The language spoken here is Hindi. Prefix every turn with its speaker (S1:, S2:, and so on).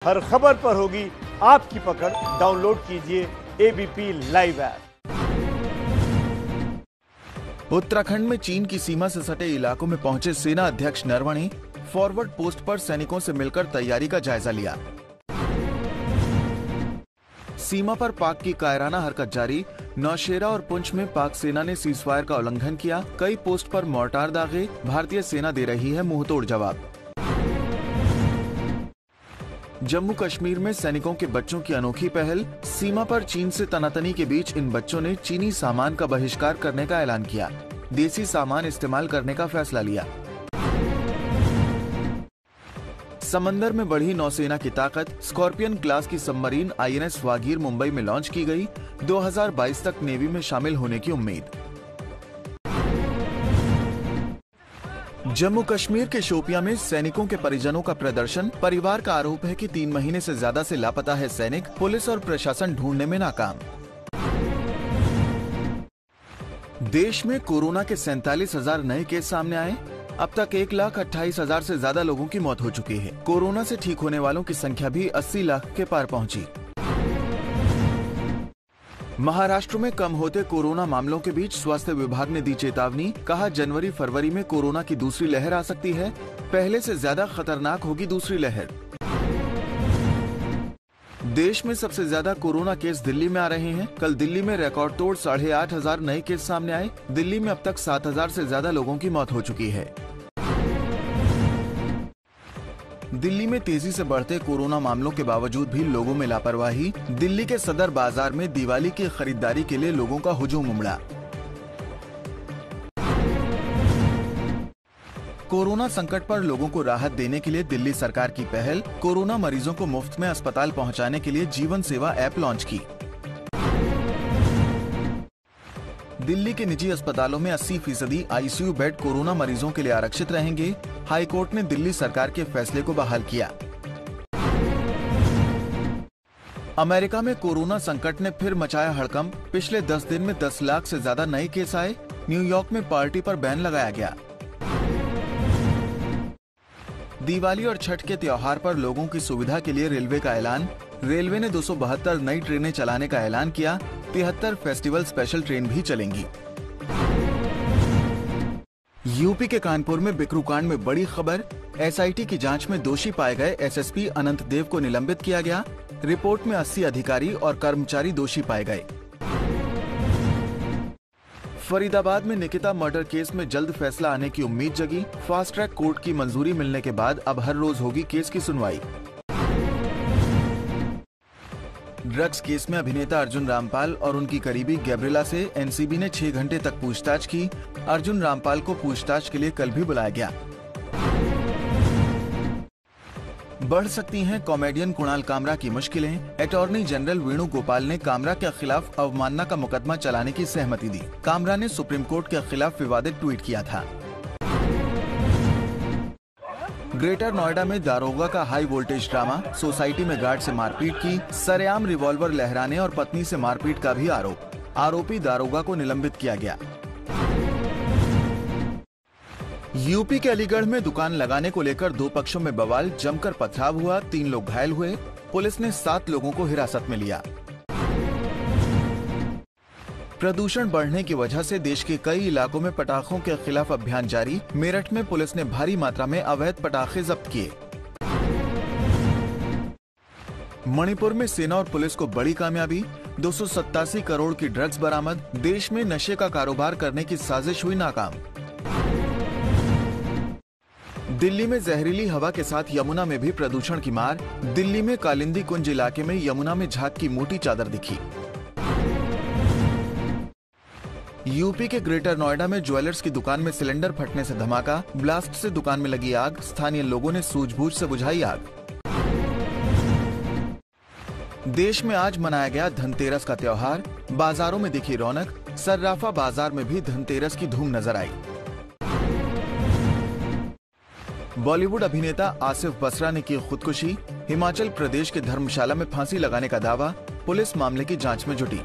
S1: हर खबर पर होगी आपकी पकड़। डाउनलोड कीजिए एबीपी लाइव ऐप।
S2: उत्तराखंड में चीन की सीमा से सटे इलाकों में पहुंचे सेना अध्यक्ष नरवणे फॉरवर्ड पोस्ट पर सैनिकों से मिलकर तैयारी का जायजा लिया। सीमा पर पाक की कायराना हरकत जारी। नौशेरा और पुंछ में पाक सेना ने सीजफायर का उल्लंघन किया। कई पोस्ट पर मोर्टार दागे। भारतीय सेना दे रही है मुंहतोड़ जवाब। जम्मू कश्मीर में सैनिकों के बच्चों की अनोखी पहल। सीमा पर चीन से तनातनी के बीच इन बच्चों ने चीनी सामान का बहिष्कार करने का ऐलान किया। देसी सामान इस्तेमाल करने का फैसला लिया। समंदर में बढ़ी नौसेना की ताकत। स्कॉर्पियन क्लास की सबमरीन INS वागीर मुंबई में लॉन्च की गई। 2022 तक नेवी में शामिल होने की उम्मीद। जम्मू कश्मीर के शोपियां में सैनिकों के परिजनों का प्रदर्शन। परिवार का आरोप है कि 3 महीने से ज्यादा से लापता है सैनिक। पुलिस और प्रशासन ढूंढने में नाकाम। देश में कोरोना के 47,000 नए केस सामने आए। अब तक 1,28,000 से ज्यादा लोगों की मौत हो चुकी है। कोरोना से ठीक होने वालों की संख्या भी 80 लाख के पार पहुंची। महाराष्ट्र में कम होते कोरोना मामलों के बीच स्वास्थ्य विभाग ने दी चेतावनी। कहा जनवरी फरवरी में कोरोना की दूसरी लहर आ सकती है। पहले से ज्यादा खतरनाक होगी दूसरी लहर। देश में सबसे ज्यादा कोरोना केस दिल्ली में आ रहे हैं। कल दिल्ली में रिकॉर्ड तोड़ 8,500 नए केस सामने आए। दिल्ली में अब तक 7,000 से ज्यादा लोगों की मौत हो चुकी है। दिल्ली में तेजी से बढ़ते कोरोना मामलों के बावजूद भी लोगों में लापरवाही। दिल्ली के सदर बाजार में दिवाली की खरीदारी के लिए लोगों का हुजूम उमड़ा। कोरोना संकट पर लोगों को राहत देने के लिए दिल्ली सरकार की पहल। कोरोना मरीजों को मुफ्त में अस्पताल पहुंचाने के लिए जीवन सेवा ऐप लॉन्च की। दिल्ली के निजी अस्पतालों में 80% ICU बेड कोरोना मरीजों के लिए आरक्षित रहेंगे। हाईकोर्ट ने दिल्ली सरकार के फैसले को बहाल किया। अमेरिका में कोरोना संकट ने फिर मचाया हड़कंप। पिछले 10 दिन में 10 लाख से ज्यादा नए केस आए। न्यूयॉर्क में पार्टी पर बैन लगाया गया। दिवाली और छठ के त्योहार पर लोगों की सुविधा के लिए रेलवे का ऐलान। रेलवे ने 272 नई ट्रेनें चलाने का ऐलान किया। 73 फेस्टिवल स्पेशल ट्रेन भी चलेंगी। यूपी के कानपुर में बिकरू कांड में बड़ी खबर। SIT की जांच में दोषी पाए गए SSP अनंत देव को निलंबित किया गया। रिपोर्ट में 80 अधिकारी और कर्मचारी दोषी पाए गए। फरीदाबाद में निकिता मर्डर केस में जल्द फैसला आने की उम्मीद जगी। फास्ट ट्रैक कोर्ट की मंजूरी मिलने के बाद अब हर रोज होगी केस की सुनवाई। ड्रग्स केस में अभिनेता अर्जुन रामपाल और उनकी करीबी गैब्रिएला से NCB ने 6 घंटे तक पूछताछ की। अर्जुन रामपाल को पूछताछ के लिए कल भी बुलाया गया। बढ़ सकती हैं कॉमेडियन कुणाल कामरा की मुश्किलें। अटॉर्नी जनरल वेणु गोपाल ने कामरा के खिलाफ अवमानना का मुकदमा चलाने की सहमति दी। कामरा ने सुप्रीम कोर्ट के खिलाफ विवादित ट्वीट किया था। ग्रेटर नोएडा में दारोगा का हाई वोल्टेज ड्रामा। सोसाइटी में गार्ड से मारपीट की। सरेआम रिवॉल्वर लहराने और पत्नी से मारपीट का भी आरोप। आरोपी दारोगा को निलंबित किया गया। यूपी के अलीगढ़ में दुकान लगाने को लेकर 2 पक्षों में बवाल। जमकर पथराव हुआ। 3 लोग घायल हुए। पुलिस ने 7 लोगों को हिरासत में लिया। प्रदूषण बढ़ने की वजह से देश के कई इलाकों में पटाखों के खिलाफ अभियान जारी। मेरठ में पुलिस ने भारी मात्रा में अवैध पटाखे जब्त किए। मणिपुर में सेना और पुलिस को बड़ी कामयाबी। 287 करोड़ की ड्रग्स बरामद। देश में नशे का कारोबार करने की साजिश हुई नाकाम। दिल्ली में जहरीली हवा के साथ यमुना में भी प्रदूषण की मार। दिल्ली में कालिंदी कुंज इलाके में यमुना में झाग की मोटी चादर दिखी। यूपी के ग्रेटर नोएडा में ज्वेलर्स की दुकान में सिलेंडर फटने से धमाका। ब्लास्ट से दुकान में लगी आग। स्थानीय लोगों ने सूझबूझ से बुझाई आग। देश में आज मनाया गया धनतेरस का त्योहार। बाजारों में दिखी रौनक। सर्राफा बाजार में भी धनतेरस की धूम नजर आई। बॉलीवुड अभिनेता आसिफ बसरा ने की खुदकुशी। हिमाचल प्रदेश के धर्मशाला में फांसी लगाने का दावा। पुलिस मामले की जांच में जुटी।